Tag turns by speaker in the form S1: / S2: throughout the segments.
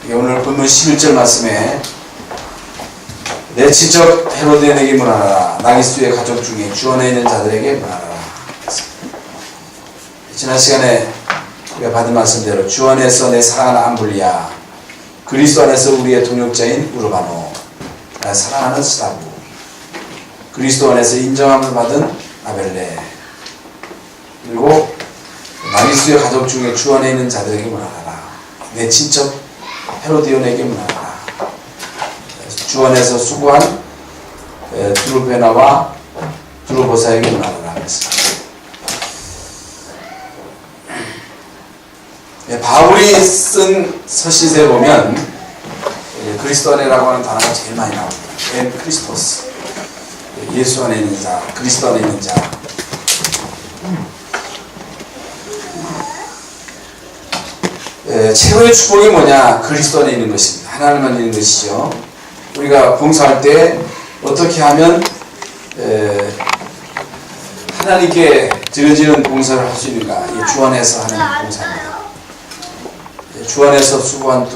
S1: 오늘 본문 11절 말씀에 내 친척 헤로디에게 문하라. 나기스의 가족 중에 주 안에 있는 자들에게 문하라. 지난 시간에 우리가 받은 말씀대로 주 안에서 내 사랑하는 암블리아, 그리스도 안에서 우리의 동역자인 우르바노, 나 사랑하는 스다부, 그리스도 안에서 인정함을 받은 아벨레, 그리고 나기스의 가족 중에 주 안에 있는 자들에게 문하라. 내 친척 헤로디온에게 문하라. 주 안에서 수고한 두루베나와 두루보사에게 문하라. 바울이 쓴 서신서에 보면 그리스도 안에라고 하는 단어가 제일 많이 나옵니다. 엔 크리스토스, 예수 안에 있는 자, 그리스도 안에 있는 자. 최고의 축복이 뭐냐? 그리스도 안에 있는 것입니다. 하나님만 있는 것이죠. 우리가 봉사할 때 어떻게 하면 하나님께 드려지는 봉사를 할 수 있는가? 주 안에서 하는 봉사입니다. 주 안에서 수고한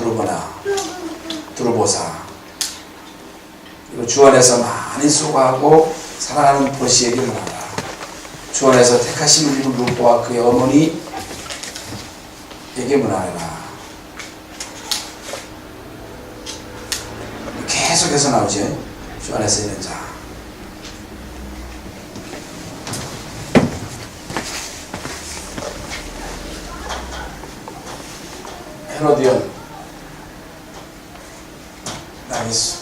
S1: 두루보사, 그리고 주 안에서 많이 수고하고 사랑하는 보시에게 문하라. 주 안에서 택하심을 입은 루포와 그의 어머니에게 문하라. 계속해서 나오죠. 주 안에서 있는 자. 헤로디온, 나기스.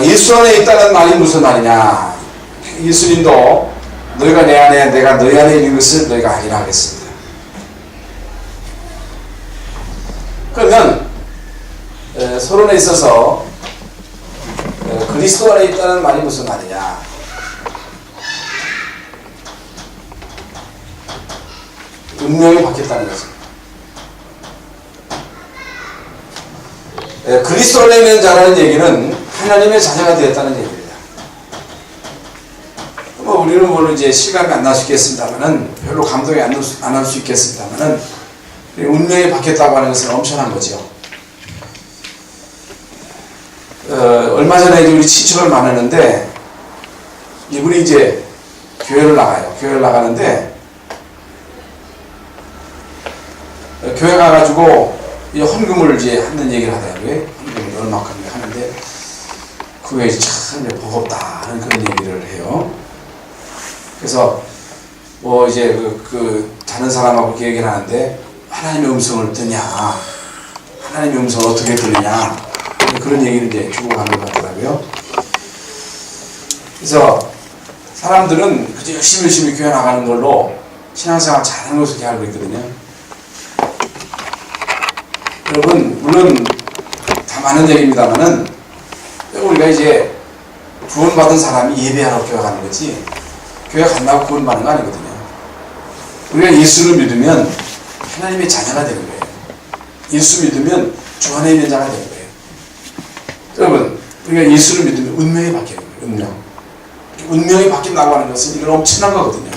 S1: 예수 안에 있다는 말이 무슨 말이냐? 예수님도 너희가 내 안에 내가 너희 안에 있는 것을 너희가 알리라 하겠습니다. 그러면 서론에 있어서 그리스도 안에 있다는 말이 무슨 말이냐? 운명이 바뀌었다는 거죠. 그리스도 안에 있는 자라는 얘기는 하나님의 자녀가 되었다는 얘기입니다. 우리는 물론 이제 실감이 안 날 수 있겠습니다만은, 별로 감동이 안 날 수 있겠습니다만은, 운명이 바뀌었다고 하는 것은 엄청난 거죠. 얼마 전에 이제 우리 친척을 만났는데, 이분이 이제 교회를 나가요. 교회를 나가는데, 교회 가가지고 헌금을 이제 하는 얘기를 하더라고요. 헌금을 얼마큼 하는데, 그게 참 버겁다 하는 그런 얘기를 해요. 그래서 뭐 이제 다른 사람하고 이렇게 얘기를 하는데, 하나님의 음성을 듣냐, 하나님의 음성을 어떻게 들으냐, 그런 얘기를 이제 주고 가는 것 같더라고요. 그래서 사람들은 그저 열심히 교회 나가는 걸로 신앙생활 잘하는 것을 이렇게 알고 있거든요. 여러분, 물론 다 많은 얘기입니다만은, 우리가 이제 구원받은 사람이 예배하러 교회 가는 거지, 교회 간다고 구원받는 거 아니거든요. 우리가 예수를 믿으면 하나님의 자녀가 되는 거예요. 예수 믿으면 주 안에 있는 자가 되는 거예요. 여러분, 우리가 예수를 믿으면 운명이 바뀌는 거예요. 운명. 운명이 바뀐다고 하는 것은 이건 엄청난 거거든요.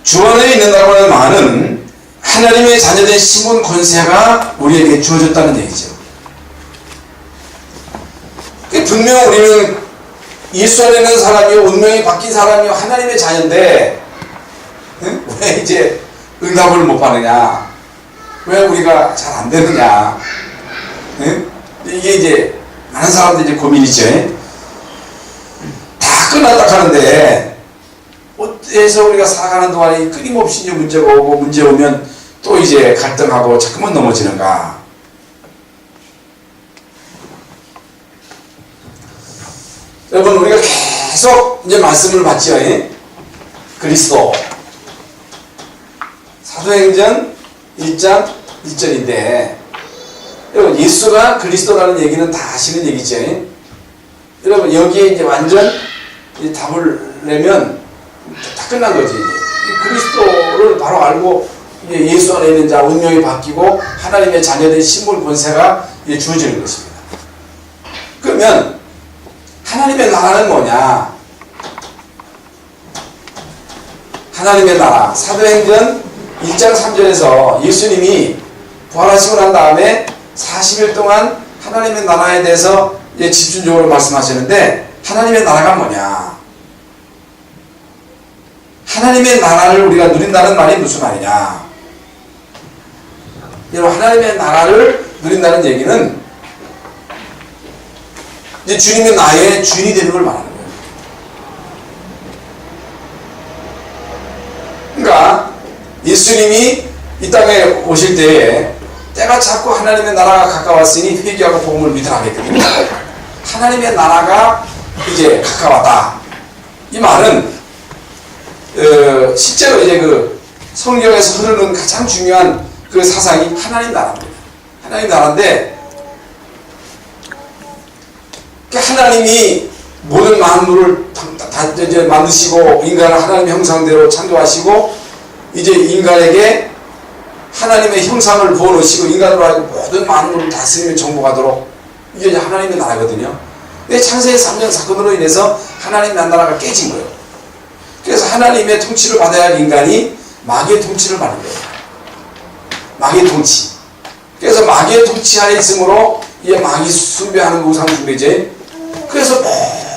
S1: 주 안에 있는다고 하는 말은 하나님의 자녀된 신분 권세가 우리에게 주어졌다는 얘기죠. 분명 우리는 예수 안에 있는 사람이요, 운명이 바뀐 사람이요, 하나님의 자녀인데, 왜 이제 응답을 못 받느냐? 왜 우리가 잘 안 되느냐? 이게 이제 많은 사람들이 이제 고민이죠. 다 끝났다 하는데, 어디에서 우리가 살아가는 동안에 끊임없이 이제 문제가 오고, 문제 오면 또 이제 갈등하고 자꾸만 넘어지는가? 여러분, 우리가 계속 이제 말씀을 받죠. 그리스도. 사도행전 1장 1절인데, 여러분, 예수가 그리스도라는 얘기는 다 아시는 얘기죠. 여러분, 여기에 이제 완전 답을 내면 다 끝난 거지. 그리스도를 바로 알고 예수 안에 있는 자 운명이 바뀌고 하나님의 자녀된 신분 권세가 주어지는 것입니다. 그러면 하나님의 나라는 뭐냐? 하나님의 나라, 사도행전 1장 3절에서 예수님이 부활하시고 난 다음에 40일 동안 하나님의 나라에 대해서 집중적으로 말씀하시는데, 하나님의 나라가 뭐냐? 하나님의 나라를 우리가 누린다는 말이 무슨 말이냐? 여러분, 하나님의 나라를 누린다는 얘기는 이제 주님이 나의 주인이 되는 걸 말하는 거예요. 그러니까 예수님이 이 땅에 오실 때에 때가 자꾸 하나님의 나라가 가까웠으니 회개하고 복음을 믿으라 하겠거든요. 하나님의 나라가 이제 가까웠다. 이 말은 실제로 이제 그 성경에서 흐르는 가장 중요한 그 사상이 하나님 나라입니다. 하나님 나라인데, 하나님이 모든 만물을 다 이제 만드시고 인간을 하나님의 형상대로 창조하시고 이제 인간에게 하나님의 형상을 부어놓으시고 인간으로 하여금 모든 만물을 다스리며 정복하도록, 이게 이제 하나님의 나라거든요. 근데 창세기 3년 사건으로 인해서 하나님의 나라가 깨진 거예요. 그래서 하나님의 통치를 받아야 할 인간이 마귀의 통치를 받는 거예요. 마귀의 통치. 그래서 마귀의 통치 하에 있으므로 이게 마귀 숭배하는 우상 숭배제. 그래서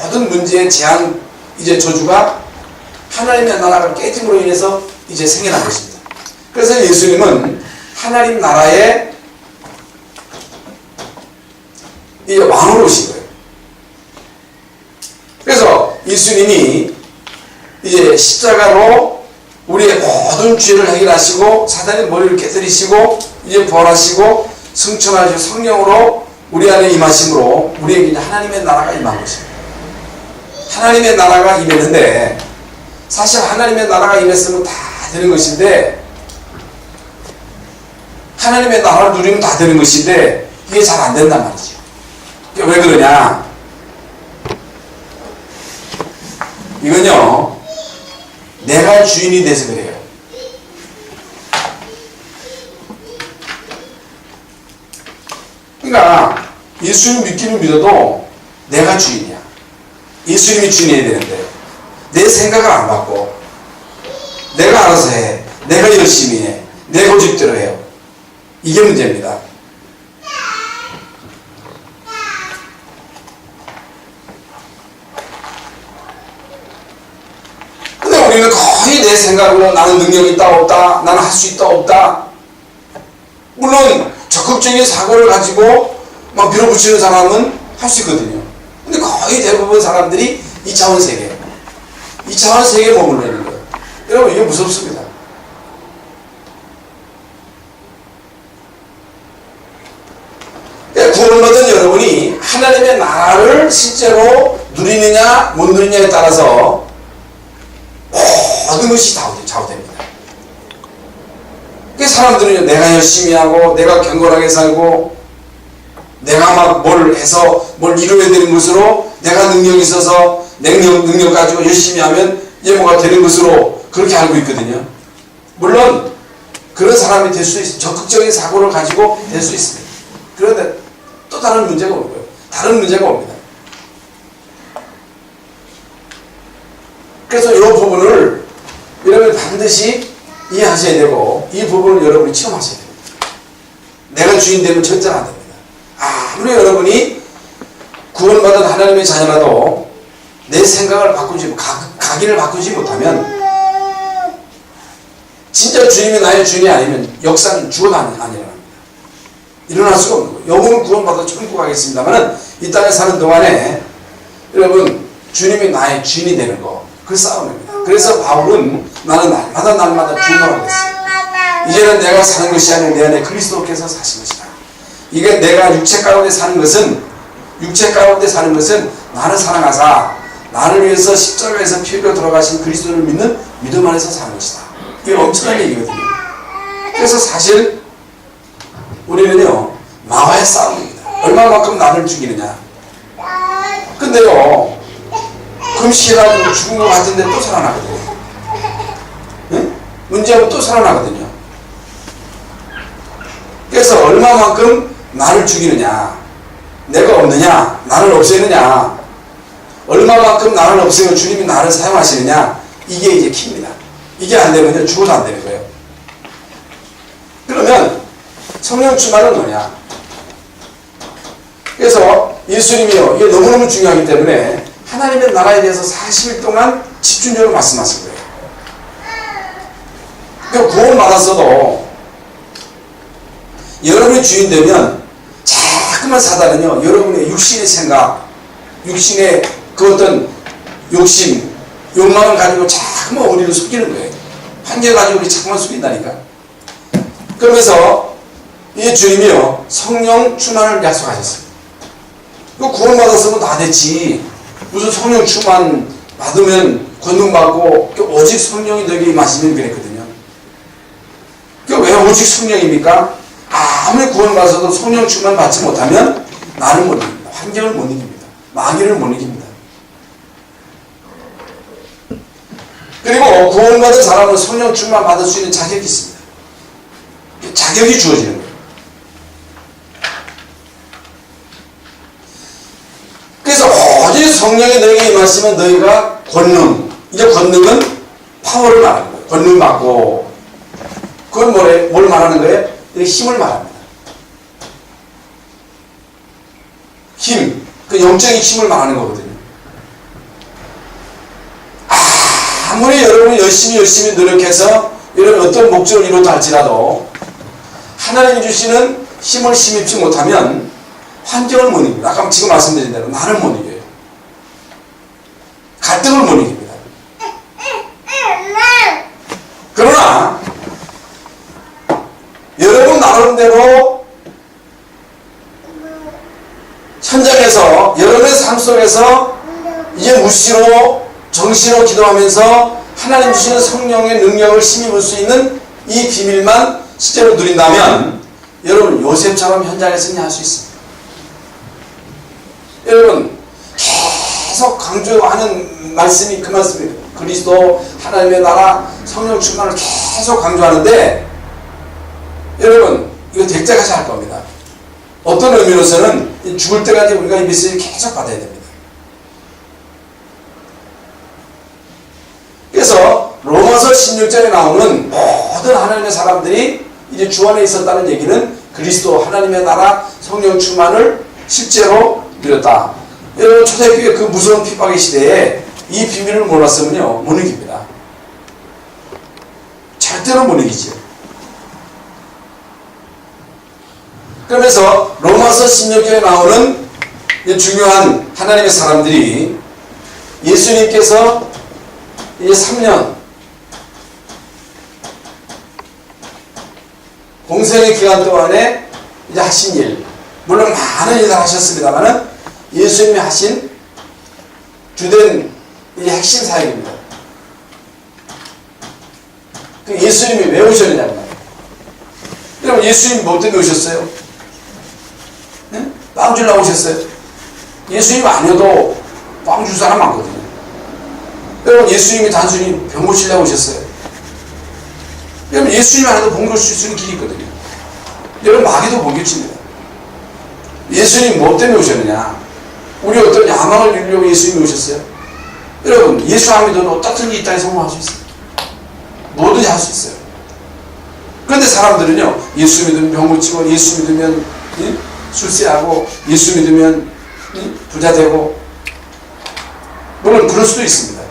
S1: 모든 문제의 재앙, 이제 저주가 하나님의 나라가 깨짐으로 인해서 이제 생겨난 것입니다. 그래서 예수님은 하나님 나라의 이 왕으로 오신 거예요. 그래서 예수님이 이제 십자가로 우리의 모든 죄를 해결하시고 사단의 머리를 깨뜨리시고 이제 부활하시고 승천하시고 성령으로 우리 안에 임하심으로 우리에게 이제 하나님의 나라가 임한 것입니다. 하나님의 나라가 임했는데, 사실 하나님의 나라가 임했으면 다 되는 것인데, 하나님의 나라를 누리면 다 되는 것인데 이게 잘 안 된단 말이죠. 왜 그러냐? 이건요, 내가 주인이 돼서 그래요. 그러니까 예수님 믿기는 믿어도 내가 주인이야. 예수님이 주인이 되는데 내 생각을 안 받고 내가 알아서 해, 내가 열심히 해, 내 고집대로 해요. 이게 문제입니다. 근데 우리는 거의 내 생각으로 나는 능력이 있다 없다, 나는 할 수 있다 없다. 물론 적극적인 사고를 가지고 막 밀어붙이는 사람은 할 수 있거든요. 근데 거의 대부분 사람들이 2차원 세계, 2차원 세계에 머물러 있는 거예요. 여러분, 이게 무섭습니다. 구원받은 여러분이 하나님의 나라를 실제로 누리느냐 못 누리느냐에 따라서 모든 것이 좌우됩니다. 사람들은 내가 열심히 하고 내가 경건하게 살고 내가 막 뭘 해서 뭘 이루어야 되는 것으로, 내가 능력이 있어서 능력 가지고 열심히 하면 이제 뭐가 되는 것으로 그렇게 알고 있거든요. 물론 그런 사람이 될 수 있어요. 적극적인 사고를 가지고 될 수 있습니다. 그런데 또 다른 문제가 오는 거예요. 다른 문제가 옵니다. 그래서 이 부분을 여러분이 반드시 이해하셔야 되고, 이 부분을 여러분이 체험하셔야 됩니다. 내가 주인 되면 절대로 안 됩니다. 아무리 여러분이 구원받은 하나님의 자녀라도 내 생각을 바꾸지, 각인을 바꾸지 못하면, 진짜 주님이 나의 주인이 아니면 역사는 죽어도 안 일어납니다. 일어날 수가 없는 거예요. 영혼은 구원받아 천국 가겠습니다만 이 땅에 사는 동안에 여러분, 주님이 나의 주인이 되는 거, 그 싸움입니다. 그래서 바울은 나는 날마다 주님을 하겠어요. 이제는 내가 사는 것이 아니라 내 안에 그리스도께서 사신 것이다. 이게 내가 육체 가운데 사는 것은 나를 사랑하사 나를 위해서 십자가에서 피 흘려 돌아가신 그리스도를 믿는 믿음 안에서 사는 것이다. 이게 엄청난 얘기거든요. 그래서 사실 우리는요, 나와의 싸움입니다. 얼마만큼 나를 죽이느냐. 근데요, 금식해가지고 죽은 것 같은데 또 살아나거든요. 응? 문제하면 또 살아나거든요. 얼마만큼 나를 죽이느냐, 내가 없느냐, 나를 없애느냐, 얼마만큼 나를 없애고 주님이 나를 사용하시느냐, 이게 이제 키입니다. 이게 안 되면 죽어도 안 되는 거예요. 그러면 성령 충만은 뭐냐? 그래서 예수님이요, 이게 너무너무 중요하기 때문에 하나님의 나라에 대해서 40일 동안 집중적으로 말씀하신 거예요. 그러니까 구원받았어도 여러분이 주인 되면 자꾸만 사단은요, 여러분의 육신의 생각, 육신의 그 어떤 욕심, 욕망을 가지고 자꾸만 우리를 속이는 거예요. 판결 가지고 우리 자꾸만 속인다니까. 그러면서 이 주님이요, 성령 충만을 약속하셨어요. 그 구원받았으면 다 됐지. 무슨 성령 충만 받으면 권능받고 오직 성령이 너에게 임하시면 그랬거든요. 왜 오직 성령입니까? 아무리 구원받아서도 성령 충만 받지 못하면 나를 못 이깁니다. 환경을 못 이깁니다. 마귀를 못 이깁니다. 그리고 구원받은 사람은 성령 충만 받을 수 있는 자격이 있습니다. 자격이 주어지는 거예요. 그래서 오직 성령이 너에게 임하시면 너희가 권능, 이제 권능은 파워를 말하는 거예요. 권능 받고, 그건 뭘 말하는 거예요? 힘을 말합니다. 힘, 그 영적인 힘을 말하는 거거든요. 아무리 여러분이 열심히 노력해서 여러분 어떤 목적을 이루었다 할지라도 하나님이 주시는 힘을 힘입지 못하면 환경을 못 이깁니다. 아까 지금 말씀드린 대로 나를 못 이겨요. 갈등을 못 이깁니다. 그러나 여러분 나름대로 현장에서 여러분의 삶 속에서 이제 무시로 정신으로 기도하면서 하나님 주시는 성령의 능력을 힘입을 수 있는 이 비밀만 실제로 누린다면 여러분 요셉처럼 현장에 승리할 수 있습니다. 여러분 계속 강조하는 말씀이 그 말씀이에요. 그리스도, 하나님의 나라, 성령 충만을 계속 강조하는데 여러분 이거 dek자같이 할 겁니다. 어떤 의미로서는 죽을 때까지 우리가 이 메시지를 계속 받아야 됩니다. 그래서 로마서 16장에 나오는 모든 하나님의 사람들이 이제 주 안에 있었다는 얘기는 그리스도, 하나님의 나라, 성령 충만을 실제로 누렸다. 여러분 초대교회 그 무서운 핍박의 시대에 이 비밀을 몰랐으면요 못 이깁니다. 절대로 못 이기죠. 그러면서 로마서 16장에 나오는 중요한 하나님의 사람들이 예수님께서 이제 3년 공생의 기간 동안에 이제 하신 일, 물론 많은 일을 하셨습니다만은 예수님이 하신 주된 이 핵심 사역입니다. 그 예수님이 왜 오셨느냐는 말이에요. 여러분 예수님이 뭐 때문에 오셨어요? 네? 빵 주려고 오셨어요? 예수님 아니어도 빵 줄 사람 많거든요. 여러분 예수님이 단순히 병 고치려고 오셨어요? 여러분 예수님 안에도 병 고칠 수 있는 길이 있거든요. 여러분 마귀도 병 고칩니다. 예수님 뭐 때문에 오셨느냐? 우리 어떤 야망을 이루려고 예수님이 오셨어요? 여러분 예수 안 믿어도 어떻든 이 땅에 성공할 수 있어요. 뭐든지 할 수 있어요. 그런데 사람들은요 예수 믿으면 병 고치고, 예수 믿으면 술세하고, 예수 믿으면 부자 되고, 물론 그럴 수도 있습니다.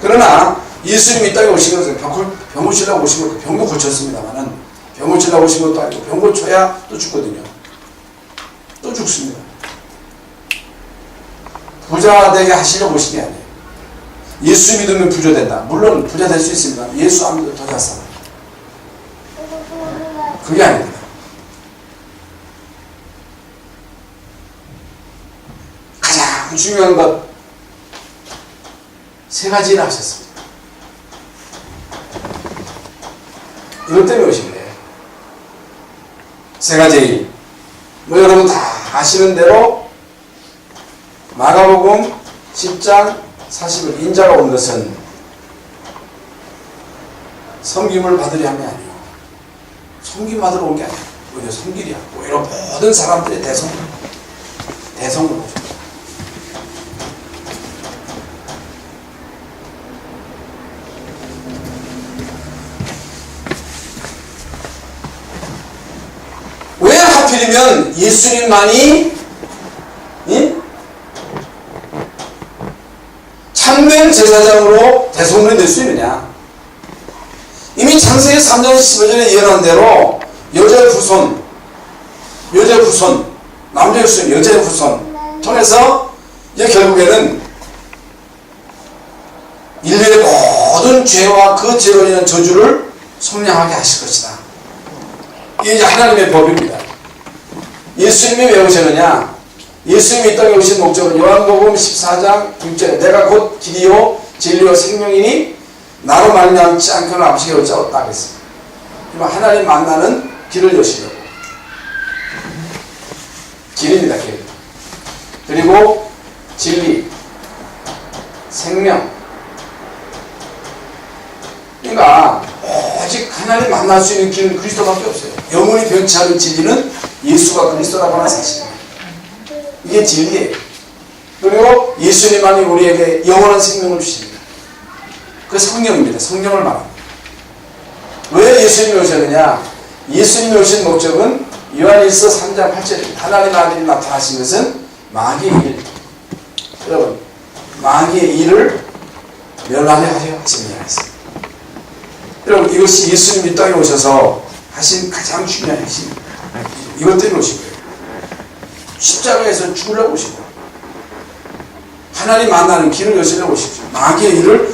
S1: 그러나 예수님이 이 땅에 오신 것은 병 고치려고 오신 것도 병도 고쳤습니다만은 병 고치려고 오신 것도 아니고 병 고쳐야 또 죽거든요. 또 죽습니다. 부자 되게 하시려고 오신 게 아니에요. 예수 믿으면 부자 된다. 물론 부자 될 수 있습니다. 예수 안 믿어도 더 잘 살아. 그게 아닙니다. 가장 중요한 것 세 가지를 하셨습니다. 이것 때문에 오신 거예요. 세 가지 일. 뭐 여러분 다 아시는 대로 마가복음 10장 40일 인자가 온 것은 섬김을 받으려 함이 아니요 섬김 받으러 온 게 아니에요. 오히려 성길이야. 오히려 모든 사람들의 대성을 보죠. 왜 하필이면 예수님만이 참된 제사장으로 대성물이 될 수 있느냐? 이미 창세기 3장 15절에 예언한 대로 여자의 후손, 남자의 후손, 여자의 후손 통해서 이제 결국에는 인류의 모든 죄와 그 죄로 인한 저주를 속량하게 하실 것이다. 이게 이제 하나님의 법입니다. 예수님이 왜 오셨느냐? 예수님이 이 땅에 오신 목적은 요한복음 14장 6절에 내가 곧 길이요 진리요 생명이니 나로 말미암지 않고는 아버지께 올 자가 없다 그랬습니다. 하나님 만나는 길을 여시려고. 길입니다. 길. 그리고 진리, 생명. 그러니까 오직 하나님 만날 수 있는 길은 그리스도밖에 없어요. 영원히 변치 않은 진리는 예수가 그리스도라고 하는 사실입니다. 이게 진리예요. 그리고 예수님만이 우리에게 영원한 생명을 주십니다. 그 성령입니다. 성령을 말합니다. 왜 예수님이 오셨느냐? 예수님이 오신 목적은 요한일서 3장 8절입니다. 하나님 아들이 나타나신 것은 마귀의 일. 여러분, 마귀의 일을 멸하려 하려 하십니다. 여러분, 이것이 예수님이 땅에 오셔서 하신 가장 중요한 핵심입니다. 이것 때문에 오신 거예요. 십자가에서 죽으려고 오신 거예요. 하나님 만나는 길을 여시려고 오시죠. 마귀의 일을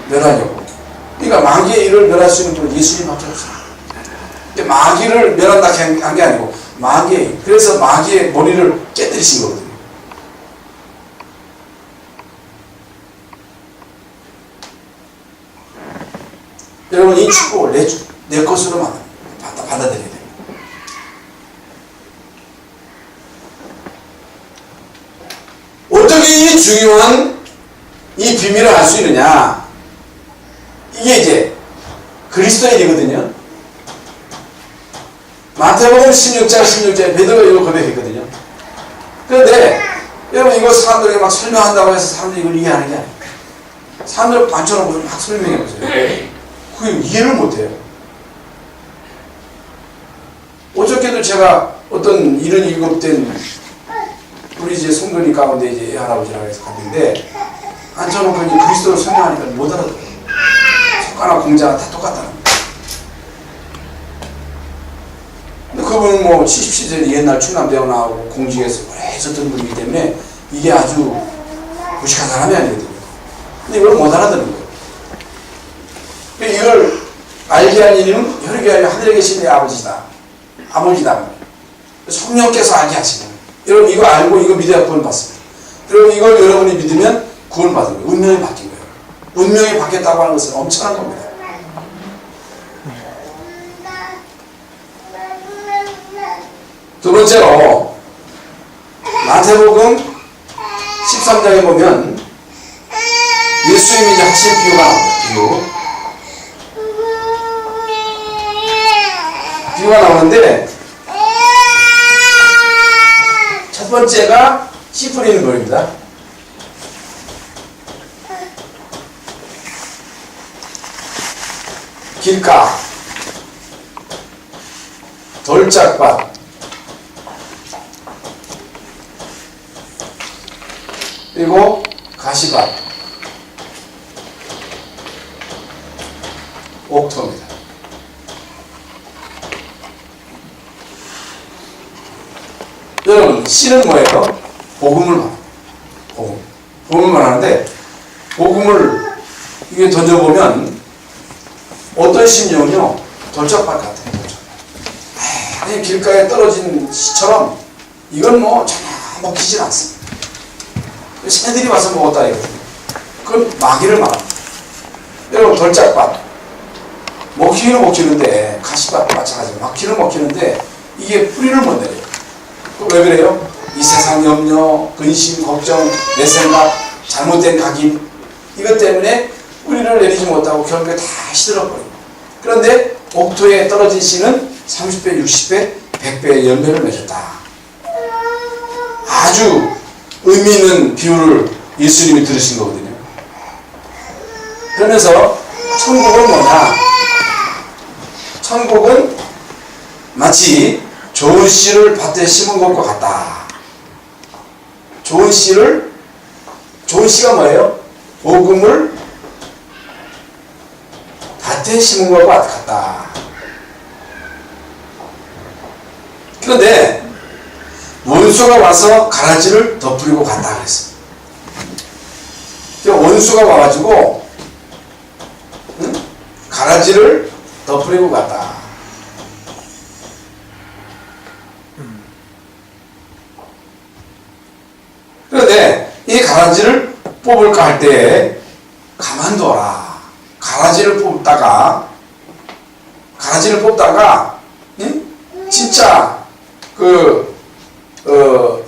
S1: 멸하려고. 그러니까 마귀의 일을 멸할 수 있는 분은 예수님밖에 없어요. 근데 마귀를 멸한다 한 게 아니고 마귀의, 그래서 마귀의 머리를 깨뜨리신 거거든요. 여러분, 이 축복을 내 것으로 받아들여야 됩니다. 어떻게 이 중요한 이 비밀을 알 수 있느냐? 이게 이제 그리스도의 일이거든요. 마태복음 16장 16절에 베드로가 이걸 고백했거든요. 그런데 여러분, 이거 사람들에게 막 설명한다고 해서 사람들이 이걸 이해하는 게 아니에요. 사람들 많잖아요. 막 설명해보세요. 그게 이해를 못해요. 어저께도 제가 어떤 77된 우리 이제 성도님 가운데 이제 할아버지라고 해서 갔는데 앉혀놓고 이제 그리스도를 설명하니까 못 알아들어요. 손가락 공자가 다 똑같다는 거예요. 근데 그분은 뭐 70시절에 옛날 충남대학 나오고 공직에서 오래 있었던 분이기 때문에 이게 아주 무식한 사람이 아니거든요. 근데 이걸 못 알아듣는 거예요. 이걸 알게 한 이는 혈육이 아니라 하늘에 계신 내 아버지다. 성령께서 알게 하시는 거예요. 여러분, 이거 알고 이거 믿어야 구원 받습니다. 여러분, 이걸 여러분이 믿으면 구원 받은 거예요. 운명이 바뀐 거예요. 운명이 바뀌었다고 하는 것은 엄청난 겁니다. 두 번째로 마태복음 13장에 보면 예수님이 이제 하신 비유가 나옵니다. 비유가 나오는데 첫 번째가 씨 뿌리는 거입니다. 길가, 돌짝밭, 그리고 가시밭, 옥토입니다. 여러분, 씨는 뭐예요? 복음을 말합니다. 복음을 말하는데, 복음을 이게 던져보면 어떤 심령이요? 돌짝밭 같아요. 돌짝밭. 아니, 길가에 떨어진 씨처럼 이건 뭐 전혀 먹히진 않습니다. 새들이 와서 먹었다 이거든요. 그건 마귀를 말합니다. 여러분, 돌짝밭 먹히기는 먹히는데, 가시밭 마찬가지로 먹히는데 이게 뿌리를 못 내려요. 왜 그래요? 이 세상 염려, 근심, 걱정, 내 생각, 잘못된 각인, 이것 때문에 뿌리를 내리지 못하고 결국에 다 시들어버려요. 그런데 옥토에 떨어진 씨는 30배, 60배, 100배의 열매를 맺었다. 아주 의미 있는 비유를 예수님이 들으신 거거든요. 그러면서 천국은 뭐냐? 천국은 마치 좋은 씨를 밭에 심은 것과 같다. 좋은 씨가 뭐예요? 복음을 밭에 심은 것과 같다. 그런데 원수가 와서 가라지를 덮으려고 갔다 그랬어요. 원수가 와가지고 가라지를 덮으려고 갔다. 그런데 이 가라지를 뽑을까 할 때 가만둬라. 가라지를 뽑다가 진짜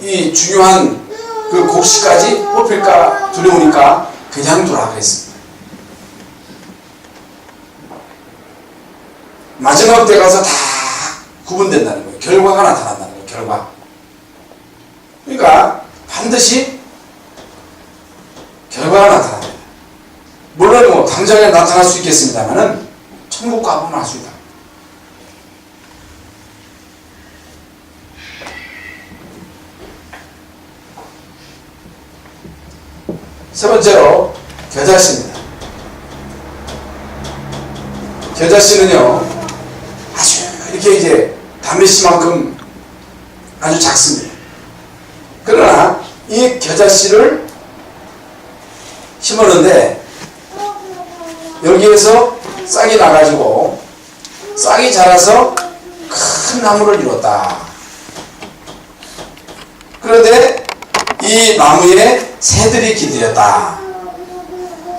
S1: 이 중요한 그 곡식까지 뽑힐까 두려우니까 그냥 두라 그랬습니다. 마지막 때 가서 다 구분된다는 거예요. 결과가 나타난다는 거예요. 결과. 그러니까 반드시 결과가 나타납니다. 물론 뭐 당장에 나타날 수 있겠습니다만은 천국과 한번 할 수 있다. 세 번째로 겨자씨입니다. 겨자씨는요 아주 이렇게 이제 다메씨만큼 아주 작습니다. 그러나 이 겨자씨를 심었는데 여기에서 싹이 나가지고 싹이 자라서 큰 나무를 이뤘다. 그런데 이 나무에 새들이 기들였다.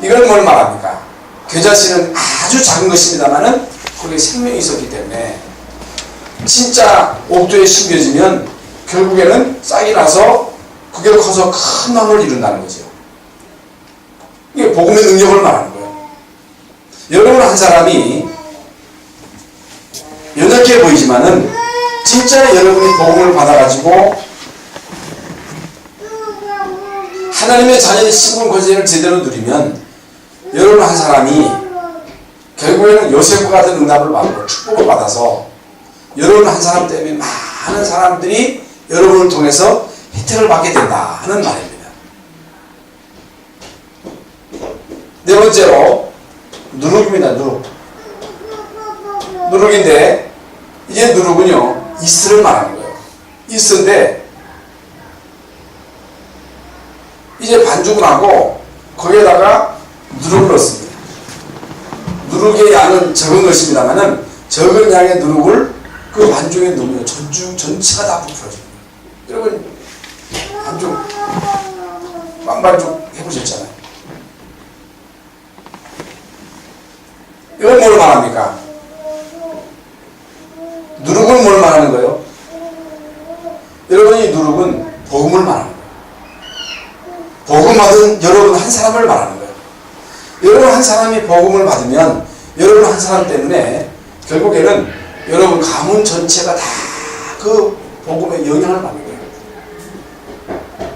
S1: 이건 뭘 말합니까? 겨자씨는 아주 작은 것입니다만은 거기에 생명이 있었기 때문에 진짜 옥도에 심겨지면 결국에는 싹이 나서 그게 커서 큰 나무를 이룬다는 거죠. 이게 복음의 능력을 말하는 거예요. 여러분 한 사람이 연약해 보이지만은 진짜 여러분이 복음을 받아가지고 하나님의 자녀의 신분 권세를 제대로 누리면 여러분 한 사람이 결국에는 요셉과 같은 응답을 받고 축복을 받아서 여러분 한 사람 때문에 많은 사람들이 여러분을 통해서 혜택을 받게 된다 하는 말입니다. 네 번째로 누룩입니다. 누룩인데 이제 누룩은요 이스를 말하는 거예요. 이스인데 이제 반죽을 하고 거기에다가 누룩을 넣습니다. 누룩의 양은 적은 것입니다만은 적은 양의 누룩을 그 반죽에 넣으면 전체가 다 부풀어집니다. 여러분 반죽 빵반죽 해보셨잖아요. 이건 뭘 말합니까? 누룩은 뭘 말하는 거예요? 여러분 이 누룩은 복음을 말하는 거예요. 복음 받은 여러분 한 사람을 말하는 거예요. 여러분 한 사람이 복음을 받으면 여러분 한 사람 때문에 결국에는 여러분 가문 전체가 다 그 복음의 영향을 받는 거예요.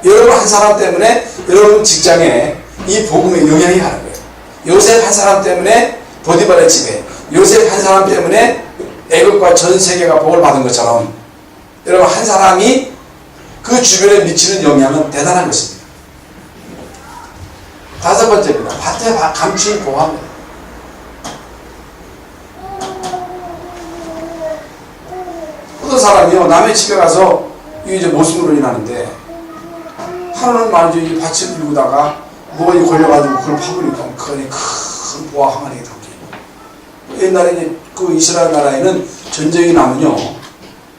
S1: 여러분 한 사람 때문에 여러분 직장에 이 복음의 영향이 가는 거예요. 요셉 한 사람 때문에 보디발의 집에, 요셉 한 사람 때문에 애국과 전 세계가 복을 받은 것처럼 여러분 한 사람이 그 주변에 미치는 영향은 대단한 것입니다. 다섯 번째입니다. 밭에 감추인 보화입니다. 어떤 사람이요 남의 집에 가서 이게 이제 모순으로 인하는데 하루는 말이죠 이 밭을 밀고다가 뭐가 걸려가지고 그걸 파보니까 큰 보화 항아리에 담겨. 옛날에 이제 그 이스라엘 나라에는 전쟁이 나면요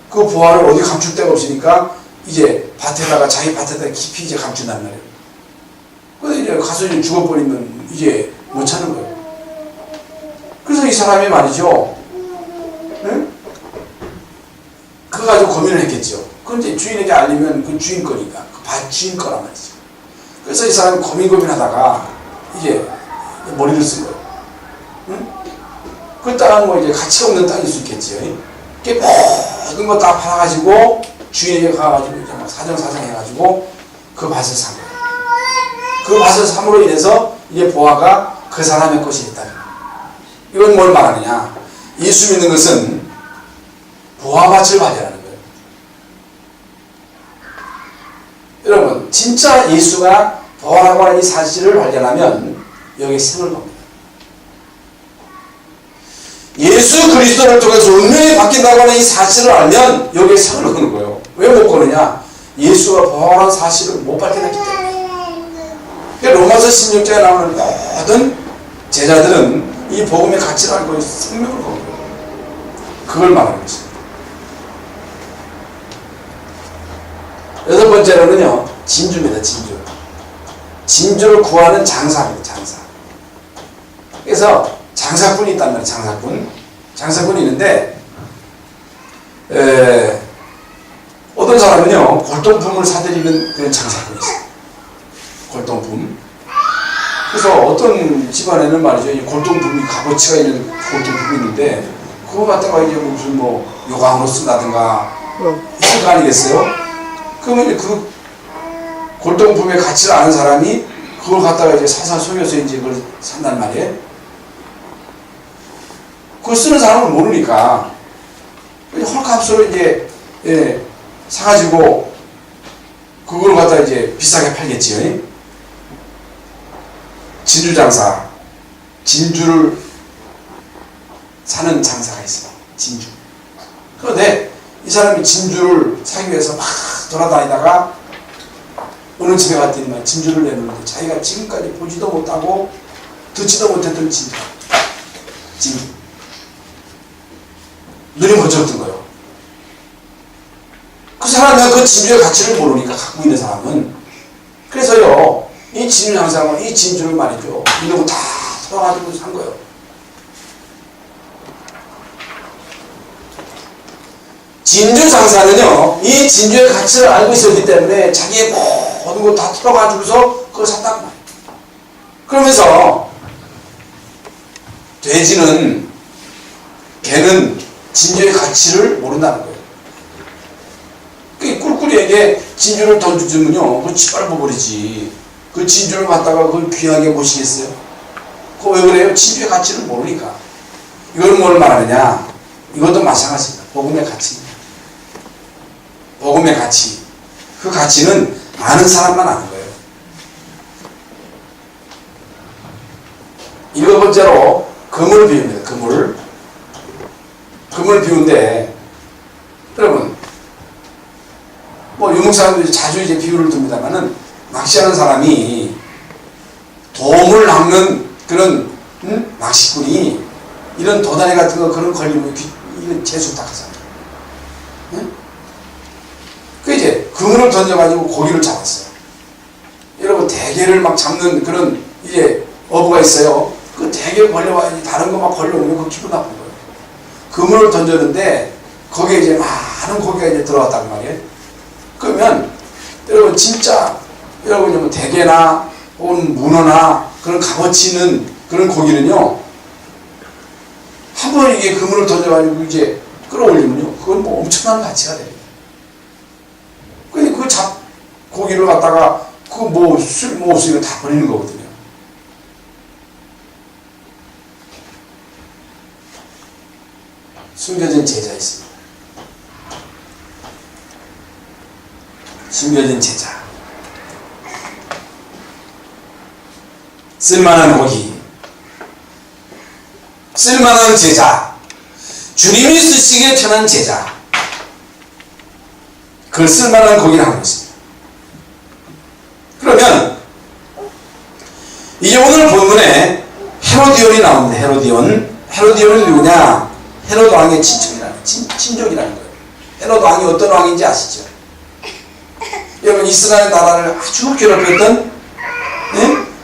S1: 그 보화를 어디 감출 데가 없으니까 이제 밭에다가 자기 밭에다가 깊이 이제 감춘단 말이에요. 근데 이제 가서 이제 죽어버리면 이제 못 찾는 거예요. 그래서 이 사람이 말이죠. 네? 그거 가지고 고민을 했겠죠. 그건 이제 주인에게 알리면 그 주인 거니까. 그 밭 주인 거란 말이죠. 그래서 이 사람이 고민하다가 이제 머리를 쓴 거예요. 응? 그 땅은 뭐 이제 가치가 없는 땅일 수 있겠지요. 이렇게 모든 거 다 팔아가지고 주인에게 가가지고 이제 막 사정사정 해가지고 그 밭을 산 거예요. 그 밭을 삼으로 인해서 이제 보아가 그 사람의 것이 됐다. 이건 뭘 말하느냐? 예수 믿는 것은 보아밭을 발견하는 거예요. 여러분, 진짜 예수가 보아라고 하는 이 사실을 발견하면 여기에 생을 겁니다. 예수 그리스도를 통해서 운명이 바뀐다고 하는 이 사실을 알면 여기에 생을 거는 거예요. 왜 못 거느냐? 예수가 보아라는 사실을 못 발견했기 때문에. 로마서 16장에 나오는 모든 제자들은 이 복음의 가치를 알고 생명을 거는 거예요. 그걸 말하는 것입니다. 여섯 번째로는요, 진주입니다. 진주. 진주를 구하는 장사입니다. 장사. 그래서 장사꾼이 있단 말이에요. 장사꾼. 장사꾼이 있는데 어떤 사람은요, 골동품을 사들이는 그런 장사꾼이 있어요. 골동품. 그래서 어떤 집안에는 말이죠, 이 골동품이 값어치가 있는 골동품이 있는데 그거 갖다가 이제 무슨 뭐 요강으로 쓴다든가 있을 거 아니겠어요? 그러면 그 골동품의 가치를 아는 사람이 그걸 갖다가 이제 살살 속여서 이제 그걸 산단 말이에요. 그걸 쓰는 사람은 모르니까 헐값으로 이제 사가지고 그걸 갖다 이제 비싸게 팔겠지요. 진주 장사, 진주를 사는 장사가 있어요. 진주. 그런데 이 사람이 진주를 사기 위해서 막 돌아다니다가 어느 집에 갔더니 진주를 내놓는데 자기가 지금까지 보지도 못하고 듣지도 못했던 진주. 눈이 번쩍 뜬 거예요. 그 사람은 그 진주의 가치를 모르니까 갖고 있는 사람은. 그래서요, 이 진주 장사는 이 진주를 말이죠, 이러고 다 털어가지고 산 거예요. 진주 장사는요, 이 진주의 가치를 알고 있었기 때문에 자기의 모든 거 다 털어가지고서 그걸 샀단 말이에요. 그러면서 개는 진주의 가치를 모른다는 거예요. 그 꿀꿀이에게 진주를 던져주면요, 그거 짓밟아버리지. 그 진주를 갖다가 그걸 귀하게 모시겠어요? 그거 왜 그래요? 진주의 가치를 모르니까. 이걸 뭘 말하느냐? 이것도 마찬가지입니다. 복음의 가치입니다. 복음의 가치. 그 가치는 아는 사람만 아는 거예요. 일곱 번째로 금을 비웁니다. 금을 비운데, 여러분, 뭐 유목사님들이 자주 이제 비유를 듭니다만은, 낚시하는 사람이 돔을 낚는 그런 낚시꾼이 이런 도다리 같은 거 그런 걸리면 이건 재수 딱 하잖아요. 그 이제 그물을 던져가지고 고기를 잡았어요. 여러분, 대게를 막 잡는 그런 이제 어부가 있어요. 그 대게 걸려와야지 다른 거 막 걸려오면 그 기분 나쁜 거예요. 그물을 던졌는데 거기에 이제 많은 고기가 이제 들어왔단 말이에요. 그러면 여러분, 진짜 여러분이 뭐 대게나 혹은 문어나 그런 값어치 있는 그런 고기는요, 한번 이게 그물을 던져가지고 이제 끌어올리면요, 그건 뭐 엄청난 가치가 됩니다. 근데 그 고기를 갖다가 그 뭐 술 뭐 없으면 다 버리는 거거든요. 숨겨진 제자 있습니다. 숨겨진 제자. 쓸만한 고기, 쓸만한 제자, 주님이 쓰시기에 편한 제자, 그 쓸만한 고기를 하는 것입니다. 그러면 이제 오늘 본문에 헤로디온이 나옵니다. 헤로디온이 누구냐? 헤로드 왕의 친족이라는 거예요. 헤로드 왕이 어떤 왕인지 아시죠? 여러분, 이스라엘 나라를 아주 괴롭혔던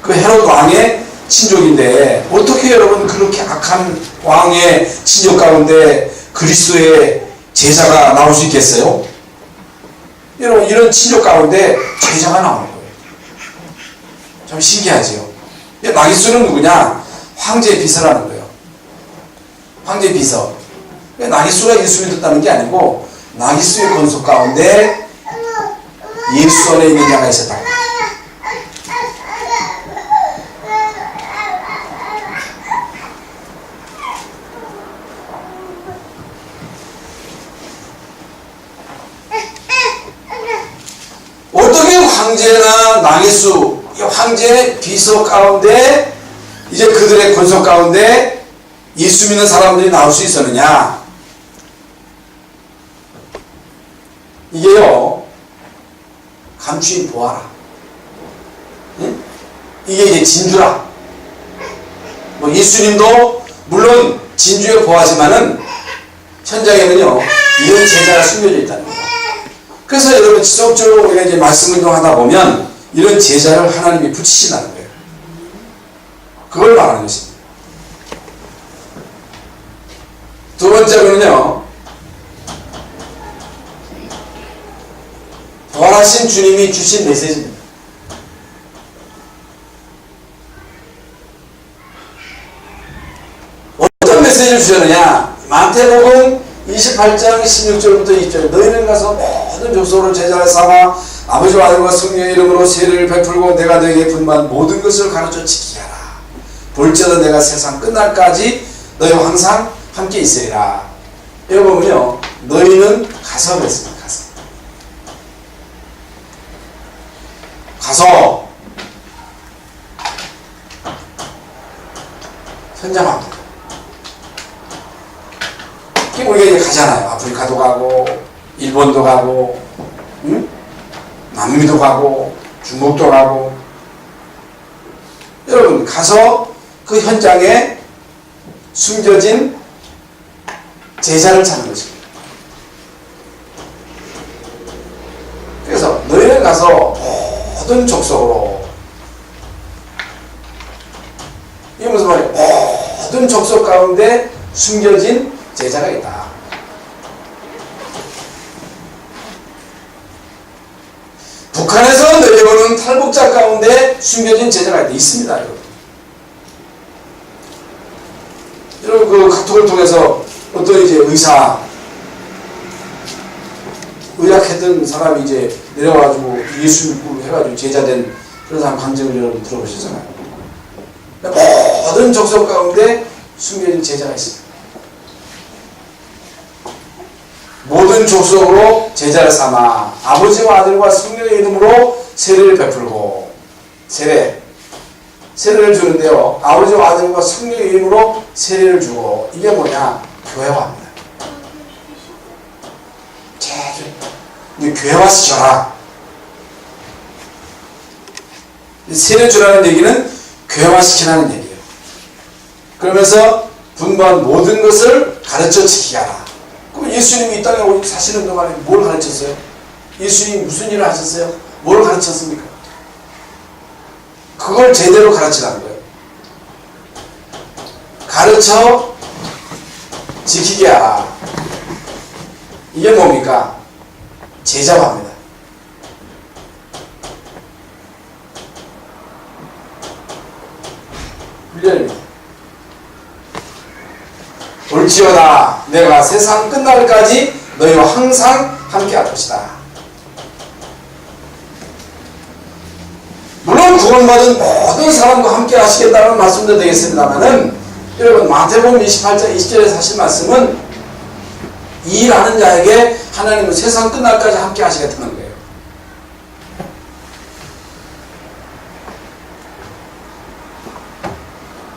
S1: 그 헤로드 왕의 친족인데, 어떻게 여러분 그렇게 악한 왕의 친족 가운데 그리스도의 제자가 나올 수 있겠어요? 여러분, 이런 친족 가운데 제자가 나오는 거예요. 참 신기하죠? 나기수는 누구냐? 황제의 비서라는 거예요. 황제의 비서. 나깃수가 예수 믿었다는 게 아니고 나깃수의 권속 가운데 예수 안에 있는 자가 있었다. 어떻게 황제나 나깃수, 황제의 비서 가운데 이제 그들의 권속 가운데 예수 믿는 사람들이 나올 수 있었느냐? 이게요, 감추인 보아라. 응? 이게 이제 진주라. 뭐 예수님도 물론 진주의 보아지만은 현장에는요, 이런 제자가 숨겨져 있다는 거예요. 그래서 여러분 지속적으로 우리가 이제 말씀 운동하다 보면 이런 제자를 하나님이 붙이신다는 거예요. 그걸 말하는 것입니다. 두 번째로는요, 부활하신 주님이 주신 메시지입니다. 어떤 메시지를 주셨느냐? 마태복음 28장 16절부터 20절, 너희는 가서 모든 족속으로 제자를 삼아 아버지와 아들과 성령의 이름으로 세례를 베풀고 내가 너에게 분부한 모든 것을 가르쳐 지키게 하라. 볼지어다 내가 세상 끝날까지 너희와 항상 함께 있으리라. 여기 보면요, 너희는 가서 그랬습니다. 가서 현장합니다. 우리가 이제 가잖아요. 아프리카도 가고 일본도 가고, 응? 남미도 가고 중국도 가고. 여러분 가서 그 현장에 숨겨진 제자를 찾는 것입니다. 그래서 너희는 가서 모든 족속으로, 이게 무슨 말이에요? 모든 족속 가운데 숨겨진 제자가 있다. 북한에서 내려오는 탈북자 가운데 숨겨진 제자가 있습니다. 여러분 그 카톡을 통해서 어떤 이제 의학했던 사람이 이제 내려와가지고 예수 믿고 해가지고 제자된 그런 사람 간증을 여러분 들어보셨잖아요. 모든 족속 가운데 숨겨진 제자가 있습니다. 모든 족속으로 제자를 삼아 아버지와 아들과 성령의 이름으로 세례를 베풀고, 세례를 주는데요, 아버지와 아들과 성령의 이름으로 세례를 주고, 이게 뭐냐? 교회화입니다. 교회화시켜라. 세례 주라는 얘기는 교회화시키라는 얘기예요. 그러면서 분부한 모든 것을 가르쳐 지키게 하라. 그럼 예수님이 이 땅에 사시는 동안에 뭘 가르쳤어요? 예수님이 무슨 일을 하셨어요? 뭘 가르쳤습니까? 그걸 제대로 가르치라는 거예요. 가르쳐 지키게 하라. 이게 뭡니까? 제자화입니다. 훈련입니다. 볼지어다 내가 세상 끝날까지 너희와 항상 함께 할 것이다. 물론 구원받은 모든 사람과 함께 하시겠다는 말씀도 되겠습니다만은, 여러분 마태복음 28장 20절에서 하신 말씀은 일하는 자에게 하나님은 세상 끝날까지 함께 하시겠다는 거예요.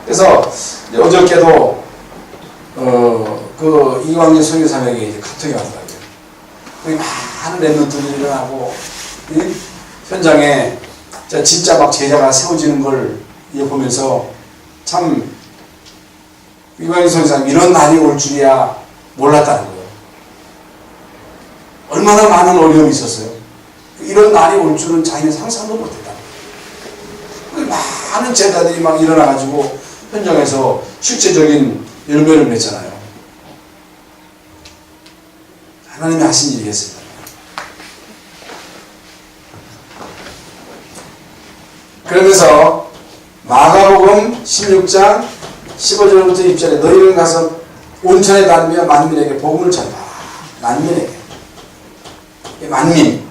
S1: 그래서 어저께도 그 이광진 선교사에게 이제 카톡이 왔더라고요. 거기 많은 랩런트들이 일어나고, 현장에 진짜 막 제자가 세워지는 걸 보면서 참 이광진 선교사님 이런 날이 올 줄이야 몰랐다는 거예요. 얼마나 많은 어려움이 있었어요. 이런 날이 올 줄은 자기는 상상도 못했다. 많은 제자들이 막 일어나가지고 현장에서 실제적인 열매를 맺잖아요. 하나님이 하신 일이겠습니다. 그러면서 마가복음 16장 15절부터 20절에 너희는 가서 온천에 닿으며 만민에게 복음을 전파하라. 만민에게. 만민.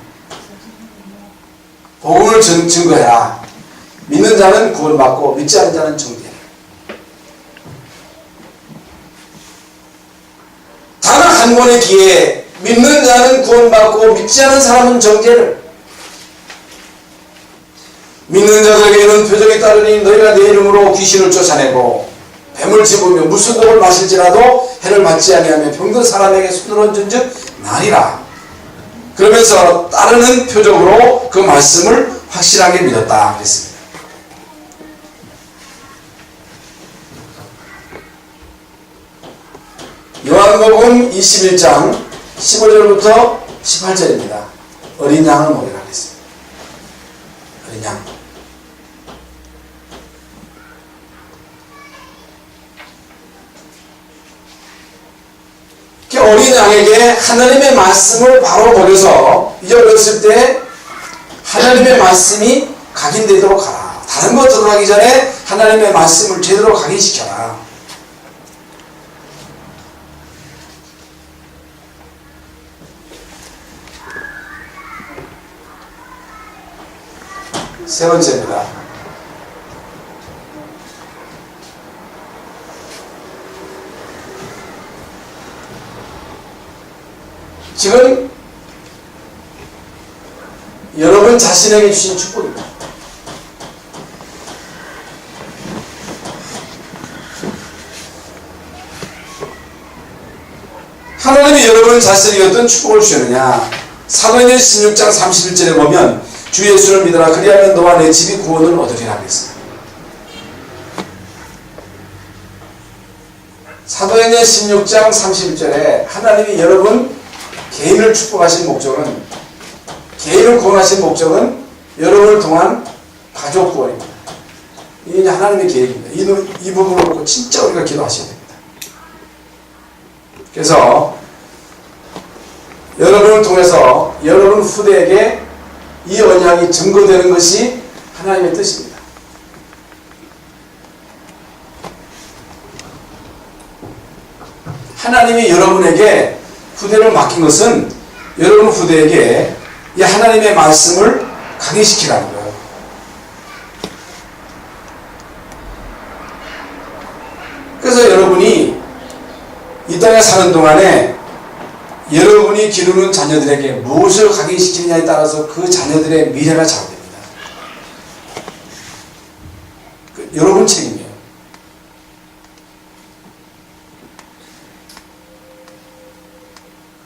S1: 복음을 증거해라. 믿는 자는 구원받고 믿지 않는 자는 정죄해라. 단 한 번의 기회에 믿는 자는 구원받고 믿지 않는 사람은 정죄를. 믿는 자들에게는 표적이 따르니 너희가 내 이름으로 귀신을 쫓아내고 뱀을 집으며 무슨 독을 마실지라도 해를 받지 아니하며 병든 사람에게 손을 얹은즉 나으리라. 그러면서 따르는 표적으로 그 말씀을 확실하게 믿었다 그랬습니다. 요한복음 21장 15절부터 18절입니다. 어린 양을 먹이라 그랬습니다. 어린 양. 어린 양에게 하나님의 말씀을 바로 먹여서 이제 어렸을 때 하나님의 말씀이 각인되도록 하라. 다른 거 들어가기 전에 하나님의 말씀을 제대로 각인시켜라. 세 번째입니다. 지금 여러분 자신에게 주신 축복입니다. 하나님이 여러분 자신에게 어떤 축복을 주셨느냐. 사도행전 16장 31절에 보면 주 예수를 믿어라 그리하면 너와 내 집이 구원을 얻으리라 그랬습니다. 사도행전 16장 31절에 하나님이 여러분 개인을 축복하신 목적은, 개인을 구원하신 목적은 여러분을 통한 가족 구원입니다. 이게 하나님의 계획입니다. 이 부분을 놓고 진짜 우리가 기도하셔야 됩니다. 그래서 여러분을 통해서 여러분 후대에게 이 언약이 증거되는 것이 하나님의 뜻입니다. 하나님이 여러분에게 후대를 맡긴 것은 여러분 후대에게 이 하나님의 말씀을 각인시키라는 거예요. 그래서 여러분이 이 땅에 사는 동안에 여러분이 기르는 자녀들에게 무엇을 각인시키느냐에 따라서 그 자녀들의 미래가 좌우됩니다. 여러분 책임이에요.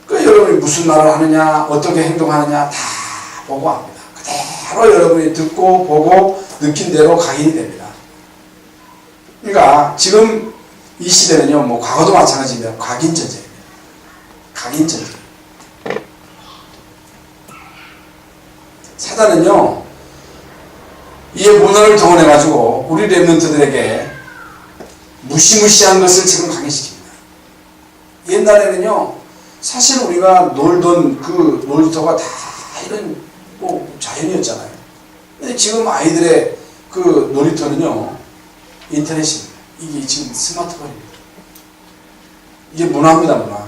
S1: 여러분이 무슨 말을 하느냐, 어떻게 행동하느냐 다 보고합니다. 그대로 여러분이 듣고 보고 느낀 대로 각인이 됩니다. 그러니까 지금 이 시대는요, 뭐 과거도 마찬가지입니다. 각인전쟁입니다. 각인전쟁. 사단은요, 이 문화를 동원해가지고 우리 렘넌트들에게 무시무시한 것을 지금 각인시킵니다. 옛날에는요, 사실 우리가 놀던 그 놀이터가 다 이런 뭐 자연이었잖아요. 근데 지금 아이들의 그 놀이터는요, 인터넷입니다. 이게 지금 스마트폰입니다. 이게 문화입니다, 문화.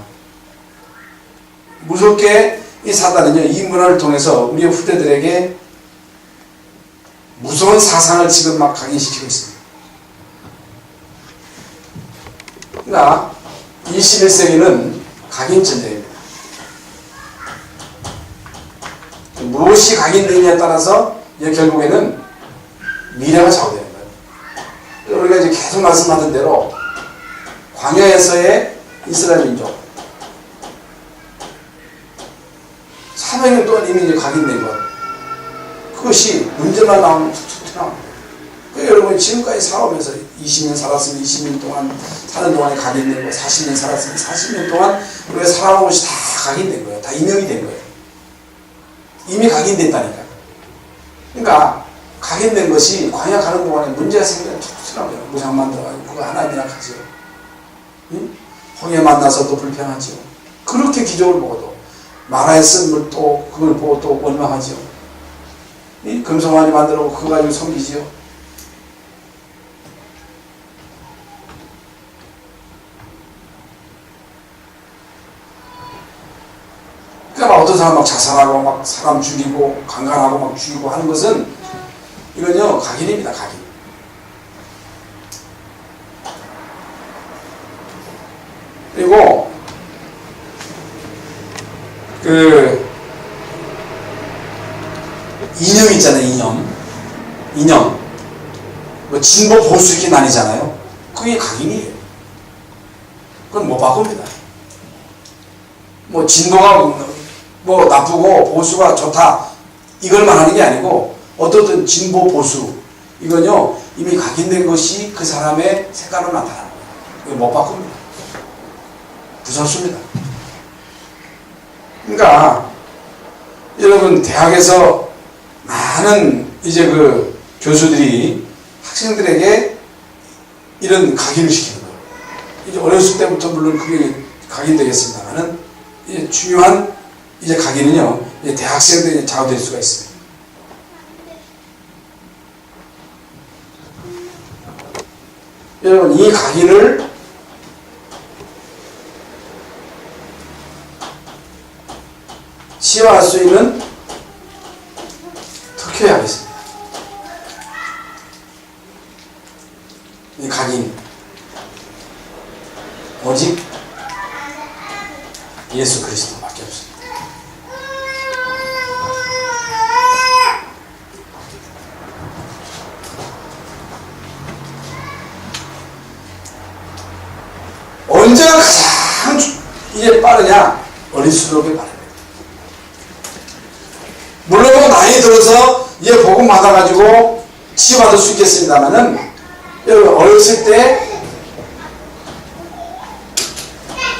S1: 무섭게 이 사단은요, 이 문화를 통해서 우리 후대들에게 무서운 사상을 지금 막 각인시키고 있습니다. 그러니까 21세기는 각인전쟁입니다. 무엇이 각인되느냐에 따라서 결국에는 미래가 좌우되는 거예요. 우리가 이제 계속 말씀하던 대로 광야에서의 이스라엘 민족 400년 동안 이미 이제 각인된 것, 그것이 문제만 나오면 툭툭 튀어나옵니다. 여러분이 지금까지 살아오면서 20년 살았으면 20년 동안 사는 동안에 각인된 거, 40년 살았으면 40년 동안 우리가 살아온 것이 다 각인된 거예요. 다 인용이 된 거예요. 이미 각인됐다니까. 그러니까 각인된 것이 광야 가는 동안에 문제가 생기면 툭툭 튀어나와요. 무상 만들어가지고 그거 하나님이나 하죠. 응? 홍해 만나서도 불평하죠. 그렇게 기적을 보고도 마라에 쓴 물 또 그걸 보고 또 원망하죠. 이 금송아지 만들고 그거 가지고 섬기지요. 그러니까 막 어떤 사람 막 자살하고 막 사람 죽이고 강간하고 막 죽이고 하는 것은 이건요 각인입니다. 각인. 그리고 그 이념 있잖아요. 이념 뭐 진보 보수 이렇게 나뉘잖아요. 그게 각인이에요. 그건 못 바꿉니다. 뭐 진보가 뭐 나쁘고 보수가 좋다 이걸 말하는 게 아니고 어떻든 진보 보수 이건요 이미 각인된 것이 그 사람의 색깔로 나타나는 거예요. 이거 못 바꿉니다. 부서습니다. 그러니까 여러분 대학에서 많은 이제 그 교수들이 학생들에게 이런 각인을 시키는 거예요. 이제 어렸을 때부터 물론 그게 각인되겠습니다만은 이제 중요한 이제 각인은요 이제 대학생들이 좌우될 수가 있습니다. 여러분 이 각인을 시화할 수 있는 특효에 하겠습니다. 이 각인 오직 예수 그리스도밖에 없습니다. 언제가 가장 이게 빠르냐? 어릴수록에 빠릅니다. 물론 뭐 나이 들어서 이제 복음 받아가지고 치유받을 수 있겠습니다만은 여러분 어렸을 때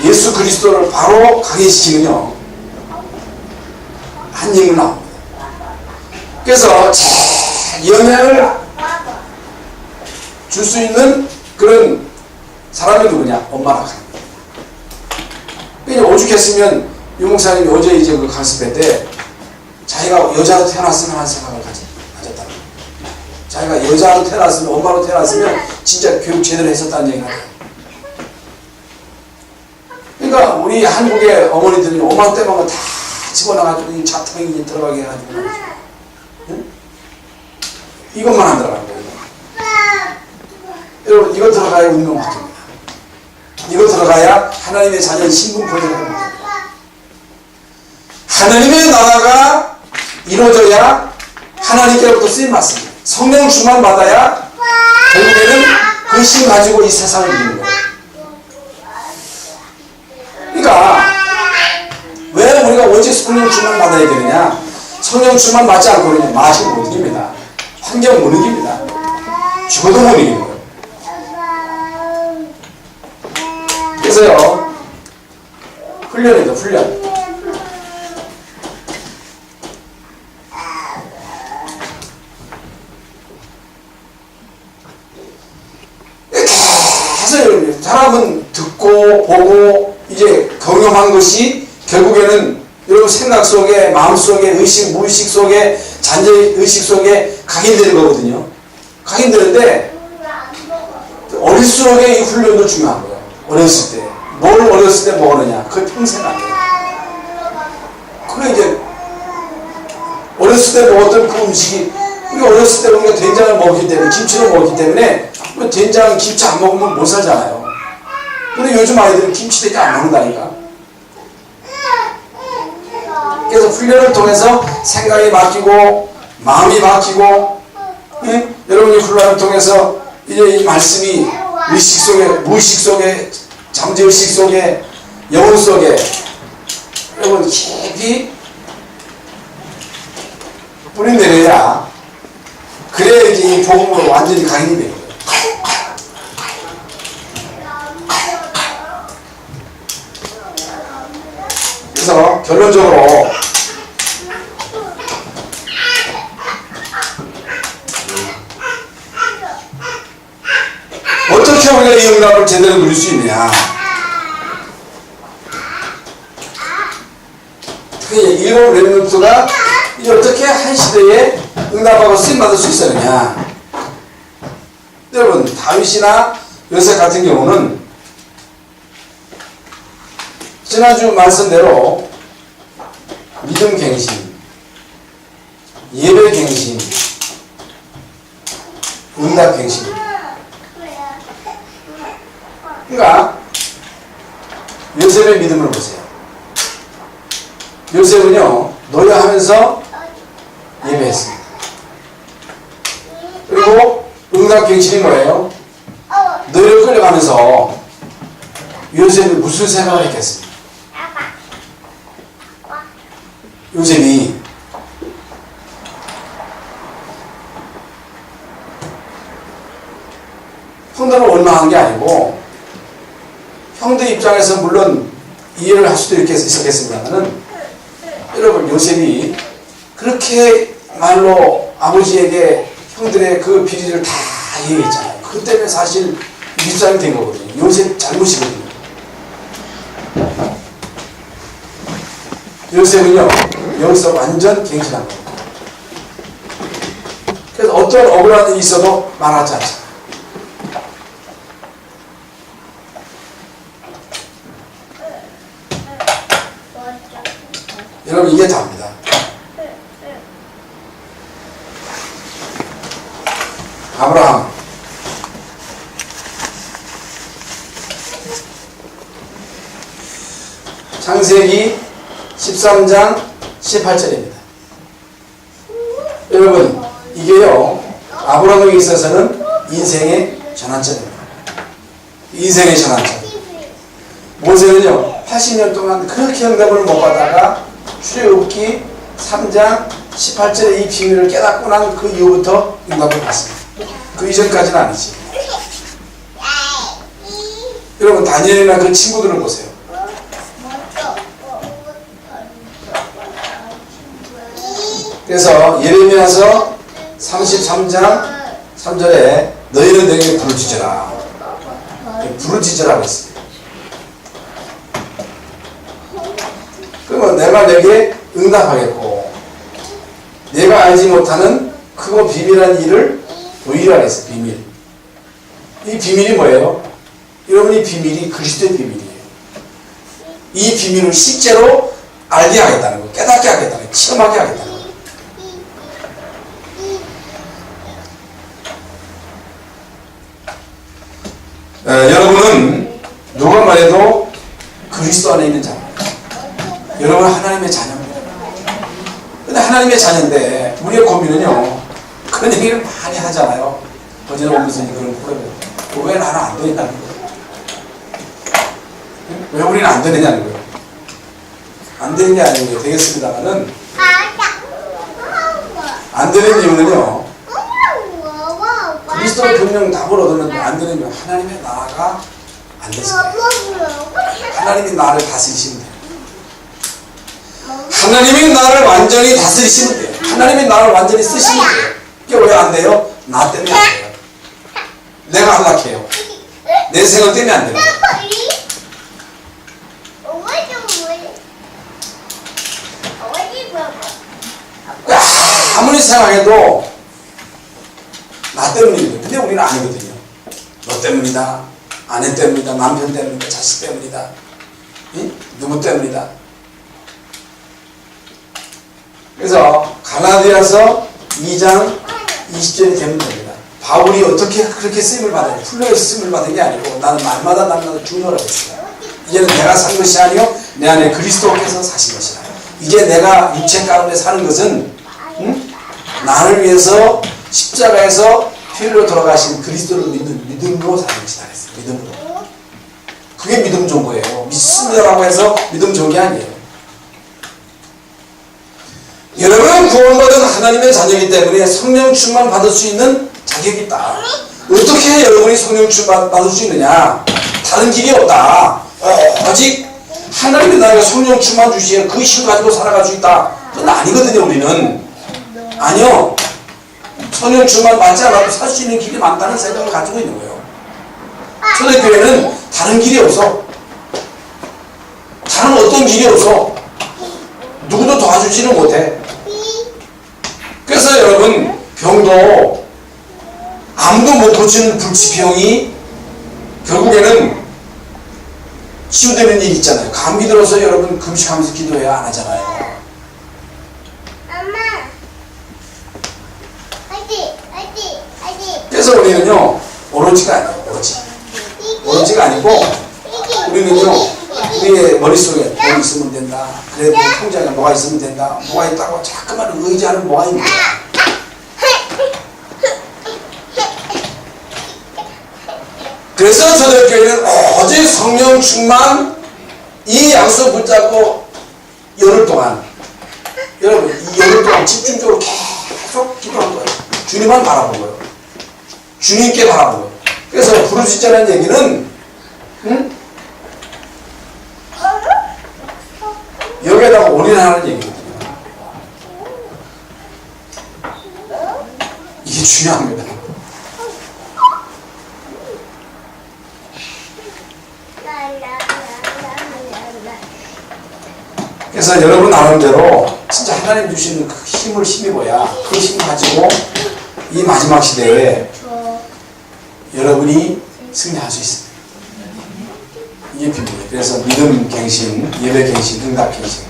S1: 예수 그리스도를 바로 각인시키면요 한 힘을 나옵니다. 그래서 영향을 줄 수 있는 그런 사람이 누구냐? 엄마라 합니다. 그러니까 오죽했으면 유 목사님이 어제 이제 그 강습회 때 자기가 여자로 태어났으면 하는 생각을 가졌다는 거예요. 자기가 여자로 태어났으면 엄마로 태어났으면 진짜 교육 제대로 했었다는 얘기를 하죠. 그러니까 우리 한국의 어머니들이 오만 때만 다 집어넣어가지고 이 자탕이 들어가게 해가지고 응? 이것만 안 들어가는 거예요. 여러분 이거 들어가야 운명 바뀝니다. 이거 들어가야 하나님의 자녀 신분 보존을 합니다. 하나님의 나라가 이루어져야 하나님께로부터 쓰임받습니다. 성령 충만 받아야 결국에는 그 힘 가지고 이 세상을 이기는 거예요. 그러니까 왜 우리가 오직 성령 충만 받아야 되느냐? 성령 충만 받지 않고는 맛이 못 이깁니다. 환경 못 이깁니다. 죽어도 못 이기는 거예요. 그래서요 훈련이죠. 훈련. 계속 사람은 듣고 보고 이제 경험한 것이 결국에는 여러분 생각 속에 마음 속에 의식 무의식 속에 잔재 의식 속에 각인되는 거거든요. 각인되는데 어릴수록의 이 훈련도 중요한 거예요. 어렸을 때. 뭘 어렸을 때 먹었느냐. 그게 평생 안 돼요. 그게 이제 어렸을 때 먹었던 그 음식이 우리가 어렸을 때 우리가 된장을 먹기 때문에 김치를 먹기 때문에 된장 김치 안 먹으면 못 살잖아요. 근데 요즘 아이들은 김치 된장 안 먹는다니까. 그래서 훈련을 통해서 생각이 바뀌고 마음이 바뀌고 예? 여러분이 훈련을 통해서 이제 이 말씀이 의식 속에 무의식 속에 잠재의식 속에 영혼 속에 여러분 깊이 뿌리내려야 그래야 이제 이 복음으로 완전히 각인이 돼요. 그래서 결론적으로 어떻게 우리가 이 응답을 제대로 누릴 수 있느냐? 특히 일곱 렘넌트가 어떻게 한 시대에 응답하고 쓰임받을 수 있었느냐? 여러분 다윗이나 요셉 같은 경우는 지난주 말씀대로 믿음 갱신, 예배 갱신, 응답 갱신. 그러니까 요셉의 믿음을 보세요. 요셉은요, 노여하면서 예배했습니다. 그리고 응답 갱신이 뭐예요? 노예로 끌려가면서 요셉이 무슨 생각을 했겠습니까? 요셉이 형들을 원망한 게 아니고, 형들 입장에서 물론 이해를 할 수도 있었겠습니다만은, 여러분, 요셉이 그렇게 말로 아버지에게 형들의 그 비리를 다 얘기했잖아요. 그 때문에 사실 입장이 된 거거든요. 요셉 잘못이거든요. 요셉은요, 여기서 완전 갱신한 겁니다. 그래서 어떤 억울한 일이 있어도 말하지 않잖아요. 여러분, 이게 답니다. 아브라함. 창세기 13장 18절입니다. 여러분, 이게요, 아브라함에게 있어서는 인생의 전환점입니다. 인생의 전환점. 모세는요, 80년 동안 그렇게 응답을 못 받다가 출애굽기 3장 18절의 이 비밀을 깨닫고 난 그 이후부터 응답을 받습니다. 그 이전까지는 아니지. 여러분, 다니엘이나 그 친구들을 보세요. 그래서 예레미야서 33장 3절에 너희는 내게 불을 지져라. 불을 지져라고 했습니다. 그러면 내가 내게 응답하겠고, 내가 알지 못하는 크고 비밀한 일을 보이라 했어요. 비밀. 이 비밀이 뭐예요? 여러분, 이 비밀이 그리스도의 비밀이에요. 이 비밀을 실제로 알게 하겠다는 거, 깨닫게 하겠다는 거, 체험하게 하겠다는 거. 여러분은 누가 말해도 그리스도 안에 있는 자입니다. 여러분은 하나님의 자녀입니다. 근데 하나님의 자녀인데 우리의 고민은요, 그런 얘기를 많이 하잖아요. 어제는 오면서니 그런 프로그램. 왜 나는 안 되냐는 거예요. 왜 우리는 안 되느냐는 거예요. 안 되는 게 아니고 되겠습니다만은, 안 되는 이유는요, 그리스도의 분명 답을 얻으면 안 되는 이유, 하나님의 나라가 안 됐어요. 하나님이 나를 다스리시면 돼요. 하나님이 나를 완전히 다스리시면 돼요. 하나님이 나를 완전히 쓰시면 돼요. 이게 왜 안 돼요? 나 때문에 안 돼요. 내가 안락해요. 내 생각 때문에 안 돼요. 아무리 생각해도 나 때문입니다. 근데 우리는 아니거든요. 너 때문이다, 아내 때문이다, 남편 때문이다, 자식 때문이다, 누구 때문이다. 그래서 갈라디아서 2장 20절이 되면 됩니다. 바울이 어떻게 그렇게 쓰임을 받아요? 풀려서 쓰임을 받은 게 아니고, 나는 날마다 주노라고 했어요. 이제는 내가 산 것이 아니요 내 안에 그리스도께서 사신 것이라. 이제 내가 육체 가운데 사는 것은 나를 위해서 십자가에서 피로 돌아가신 그리스도를 믿는 믿음으로 사는 것이다 그랬어요. 믿음으로. 그게 믿음 좋은 거예요. 믿습니다라고 해서 믿음 좋은 게 아니에요. 여러분은 구원받은 하나님의 자녀이기 때문에 성령 충만 받을 수 있는 자격이 있다. 어떻게 여러분이 성령 충만 받을 수 있느냐? 다른 길이 없다. 오직 하나님이 나에게 성령 충만 주시에 그 힘 가지고 살아갈 수 있다. 그건 아니거든요. 우리는. 아니요. 성령 충만 받지 않아도 살 수 있는 길이 많다는 생각을 가지고 있는 거예요. 초대교회는 다른 길이 없어. 다른 어떤 길이 없어. 누구도 도와주지는 못해. 그래서 여러분, 병도 아무도 못 고치는 불치병이 결국에는 치유되는 일이 있잖아요. 감기 들어서 여러분 금식하면서 기도해야 안 하잖아요. 그래서 우리는요, 오로지가 아니에요. 오로지가 아니고, 우리는요, 우리의 머릿속에 돈이 있으면 된다. 그래도 통장에 뭐가 있으면 된다. 뭐가 있다고 자꾸만 의지하는 뭐가 있는 거야. 그래서 초대교회는 오직 성령 충만 이 약속 붙잡고 열흘 동안, 여러분 이 열흘 동안 집중적으로 계속 기도한 거예요. 주님만 바라본 거예요. 주님께 바라본 거예요. 그래서 부르짖자는 얘기는 여기에다가 올인하는 얘기거든요. 이게 중요합니다. 그래서 여러분 나름대로 진짜 하나님 주시는 그 힘을 힘입어야 그 힘 가지고 이 마지막 시대에 여러분이 승리할 수 있습니다. 이게 비밀이에요. 그래서 믿음 갱신, 예배 갱신, 응답 갱신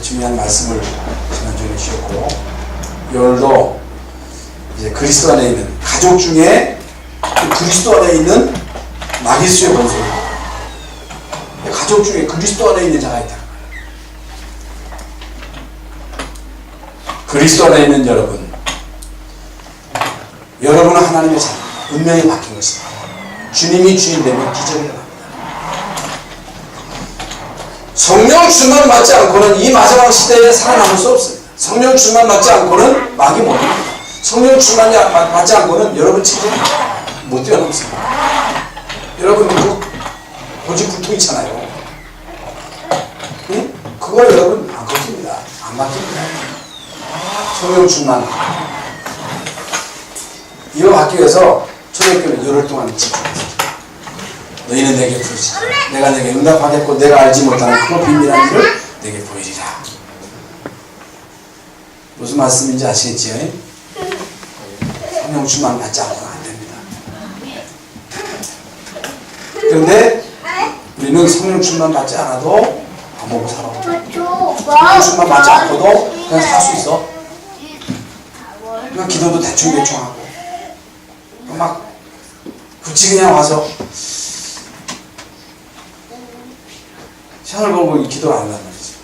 S1: 중요한 말씀을 지난주에 주셨고, 열도 이제 그리스도 안에 있는 가족 중에 그리스도 안에 있는 마귀수의 본소입니다. 가족 중에 그리스도 안에 있는 자가 있다. 그리스도 안에 있는 여러분, 여러분은 하나님의 자녀, 운명이 바뀐 것입니다. 주님이 주인 되면 기적이 일어납니다. 성령 충만 받지 않고는 이 마지막 시대에 살아남을 수 없습니다. 성령 충만 받지 않고는 마귀 못 이깁니다. 성령 충만 받지 않고는 여러분 체질 못 뛰어넘습니다. 여러분 고집불통 있잖아요. 응? 그거 여러분 안 걷힙니다. 안 바뀝니다. 성령 충만. 이거 받기 위해서 초대교회는 열흘 동안 집중했습니다. 너희는 내게 부르시라. 내가 내게 응답하겠고 내가 알지 못하는 그 비밀한 일을 내게 보이리라. 무슨 말씀인지 아시겠지요? 성령 충만 받지 않고는 안 됩니다. 그런데 우리는 성령 충만 받지 않아도 안 먹고 살아. 성령 충만 받지 않고도 그냥 살 수 있어. 그냥 기도도 대충대충 하고 막 굳이 그냥 와서 시간을 보고 기도를 안 한단 말이지.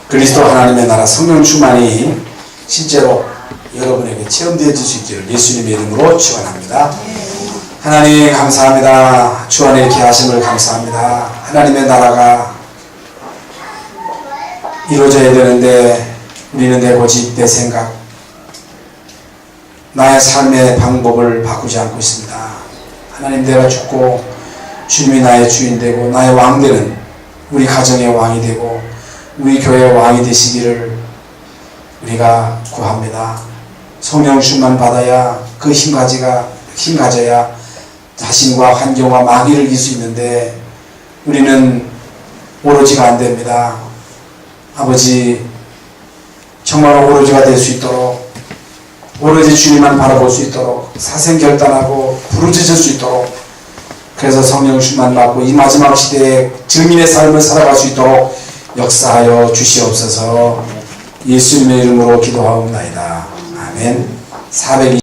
S1: 그리스도 하나님의 나라 성령 충만이 실제로 여러분에게 체험되어질 수 있기를 예수님의 이름으로 축원합니다. 하나님 감사합니다. 주 안에 이렇게 하심을 감사합니다. 하나님의 나라가 이루어져야 되는데 우리는 내 고집, 내 생각, 나의 삶의 방법을 바꾸지 않고 있습니다. 하나님, 내가 죽고 주님이 나의 주인 되고 나의 왕 되는, 우리 가정의 왕이 되고 우리 교회의 왕이 되시기를 우리가 구합니다. 성령 충만 받아야 그 힘 가져야 자신과 환경과 마귀를 이길 수 있는데 우리는 오로지가 안 됩니다. 아버지, 정말 오로지가 될 수 있도록, 오로지 주님만 바라볼 수 있도록, 사생결단하고 부르짖을 수 있도록, 그래서 성령 충만 받고 이 마지막 시대에 증인의 삶을 살아갈 수 있도록 역사하여 주시옵소서. 예수님의 이름으로 기도하옵나이다. 아멘. 420